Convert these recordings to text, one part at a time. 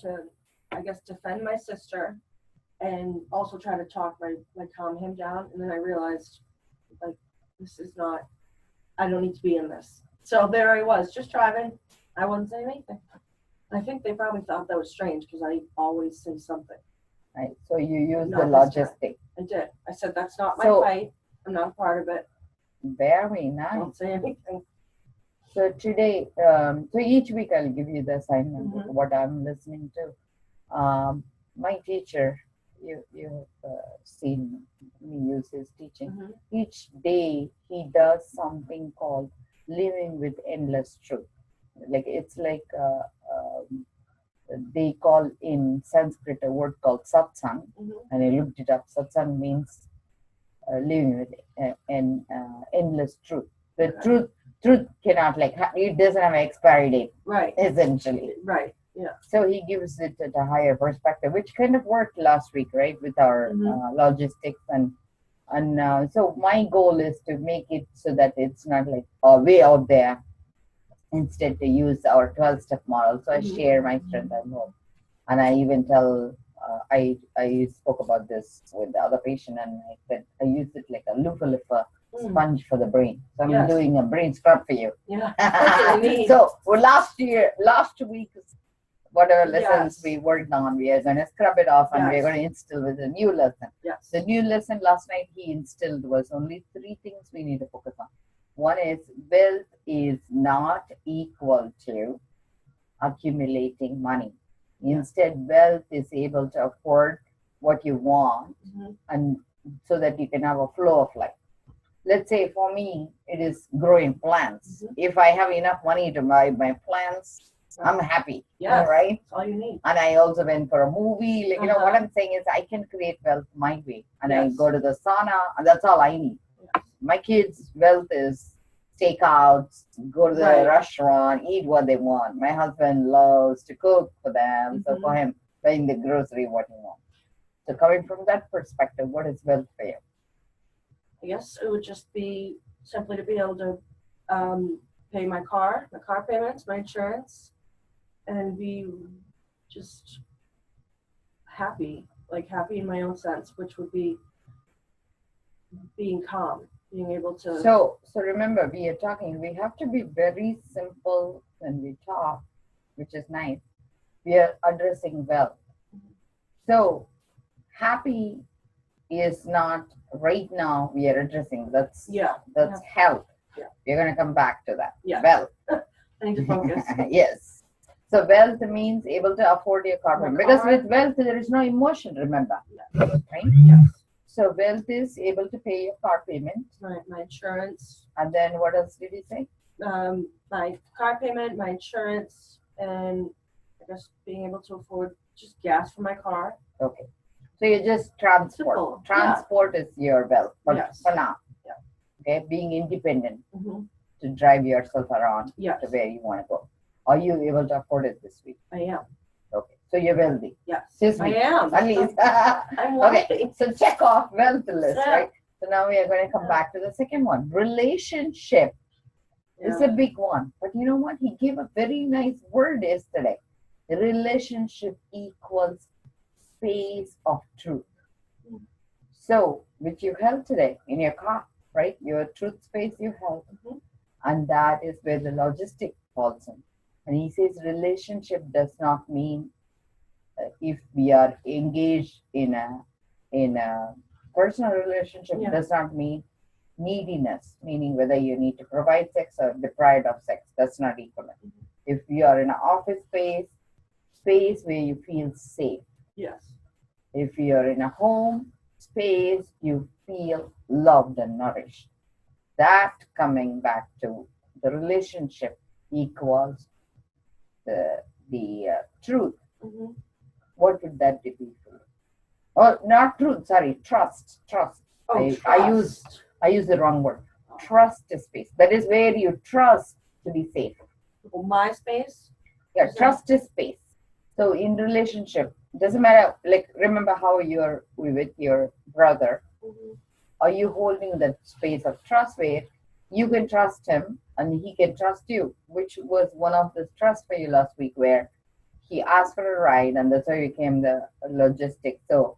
to, I guess, defend my sister and also try to talk, like calm him down. And then I realized, like, this is not, I don't need to be in this. So there I was, just driving. I wasn't saying anything. I think they probably thought that was strange because I always say something. Right. So you use the Not this time. logistic. I did. I said, that's not my So- fight. I'm not a part of it. Very I nice. don't say anything. So today, so each week I'll give you the assignment of Mhm. what I'm listening to. My teacher, you have seen me use his teaching. Mhm. Each day he does something called living with endless truth. Like it's like they call in Sanskrit a word called satsang, Mhm. and I looked it up. Satsang means living with endless truth. The Okay. truth cannot, like, it doesn't have an expiry date, Right. essentially. Right. Yeah. So he gives it at a higher perspective, which kind of worked last week, right, with our logistics and so my goal is to make it so that it's not like way out there. Instead, to use our 12-step model. So I share my strength and hope, and I even tell. I spoke about this with the other patient, and I said I use it like a loofah sponge for the brain. So I'm doing a brain scrub for you. Yeah. That's what we need. So last week, whatever lessons we worked on, we are going to scrub it off, and we're going to instill with a new lesson. Yes. The new lesson last night he instilled was only 3 things we need to focus on. One is wealth is not equal to accumulating money. Instead, wealth is able to afford what you want, and so that you can have a flow of life. Let's say for me, it is growing plants. If I have enough money to buy my plants, I'm happy. Yeah. Right? That's all you need. And I also went for a movie. Like, what I'm saying is I can create wealth my way. And I go to the sauna, and that's all I need. My kids' wealth is takeouts, go to the restaurant, eat what they want. My husband loves to cook for them. So for him, buying the grocery, what he wants. So coming from that perspective, what is wealth for you? I guess it would just be simply to be able to pay my car payments, my insurance, and be just happy, like happy in my own sense, which would be being calm, being able to. So remember, we are talking, we have to be very simple when we talk, which is nice. We are addressing wealth. So happy is not right now we are addressing. That's health. Yeah. We're going to come back to that. Yeah. Wealth. I need to focus. Yes. So wealth means able to afford your car payment. Because with wealth there is no emotion, remember. Yeah. Right? Yes. So wealth is able to pay your car payment. My insurance. And then what else did you say? My car payment, my insurance, and I guess being able to afford just gas for my car. Okay. So you just transport. Simple. Transport is your wealth, but for now. Yeah. Okay, being independent to drive yourself around to where you want to go. Are you able to afford it this week? I am. Okay, so you're wealthy. Yes, this I week, am. At least. I'm wealthy. Okay, so check off wealth list, right? So now we are going to come back to the second one. Relationship is a big one. But you know what? He gave a very nice word yesterday. Relationship equals space of truth. So, which you held today in your car, right? Your truth space you held. And that is where the logistic falls in. And he says relationship does not mean if we are engaged in a personal relationship, does not mean neediness, meaning whether you need to provide sex or deprived of sex. That's not equivalent. If you are in an office space where you feel safe. Yes. If you are in a home space, you feel loved and nourished. That coming back to the relationship equals the truth. What would that be for you? Oh, not truth. Sorry, trust. Trust. Oh, I use the wrong word. Trust is space. That is where you trust to be safe. My space. Yeah, trust is space. So in relationship, doesn't matter. Like remember how you're with your brother. Are you holding that space of trust where you can trust him and he can trust you, which was one of the trust for you last week, where he asked for a ride, and that's why we came the logistics. So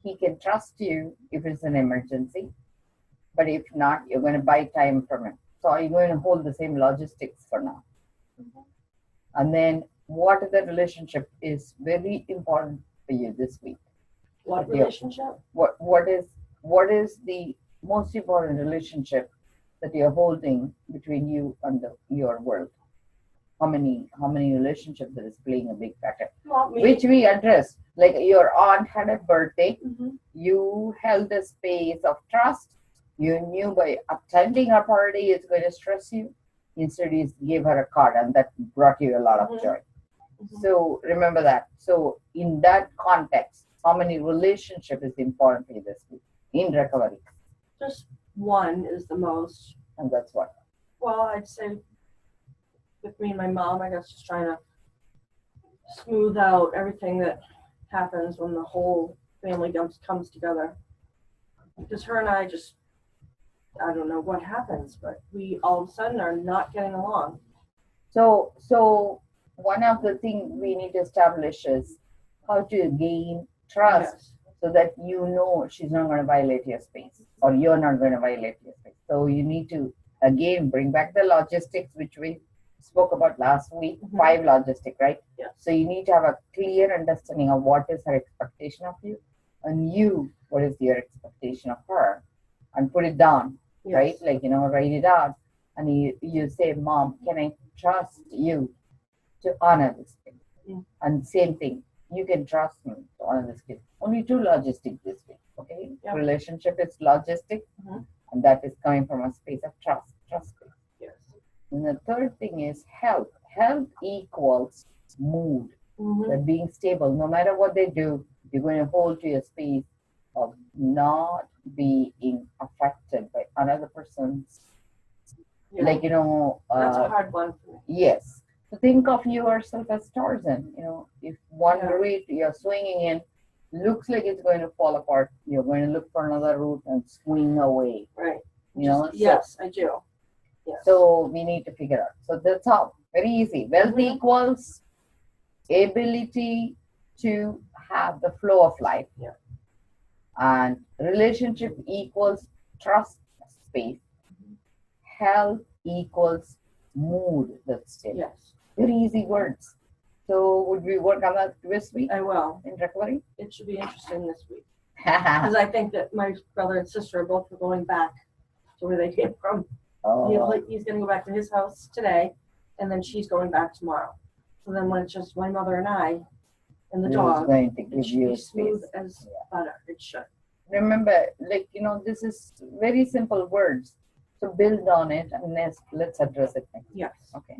he can trust you if it's an emergency, but if not, you're going to buy time from him. So are you going to hold the same logistics for now? And then what the relationship is very important for you this week. What relationship? What is the most important relationship that you're holding between you and your world? How many relationships that is playing a big factor? Which we addressed. Like your aunt had a birthday, you held a space of trust. You knew by attending her party it's going to stress you. Instead, you gave her a card, and that brought you a lot of joy. So remember that. So in that context, how many relationship is important for you this week in recovery? Just one is the most. And that's what? Well, I'd say with me and my mom, I guess just trying to smooth out everything that happens when the whole family comes together. Because her and I just, I don't know what happens, but we all of a sudden are not getting along. So one of the things we need to establish is how to gain trust, so that you know she's not going to violate your space, or you're not going to violate your space. So you need to again bring back the logistics, which we spoke about last week. 5 logistic, right? Yes. So you need to have a clear understanding of what is her expectation of you, and you, what is your expectation of her, and put it down. Yes. Right? Like, write it out, and you say, Mom, can I trust you to honor this thing? And same thing, you can trust me to honor this thing. Only 2 logistics this week, okay? Yep. Relationship is logistic, and that is coming from a space of trust. Yes. And the third thing is health. Health equals mood. They're being stable. No matter what they do, you're going to hold to your space of not being affected by another person's, like, that's a hard one for me. Yes. So think of yourself as Tarzan. If one route you're swinging in looks like it's going to fall apart, you're going to look for another route and swing away. Right. Yes, I do. Yes. So we need to figure out. So that's how. Very easy. Wealth equals ability to have the flow of life. Yeah. And relationship equals trust space. Health equals mood that's stable. Yes. Very easy words. So would we work on that this week? I will. In recovery? It should be interesting this week. Because I think that my brother and sister are both going back to where they came from. Oh. He's going to go back to his house today, and then she's going back tomorrow. So then when it's just my mother and I and the dog, going to give it should you be space. smooth as butter. It should. Remember, this is very simple words. So build on it, and let's address it next. Yes. Okay.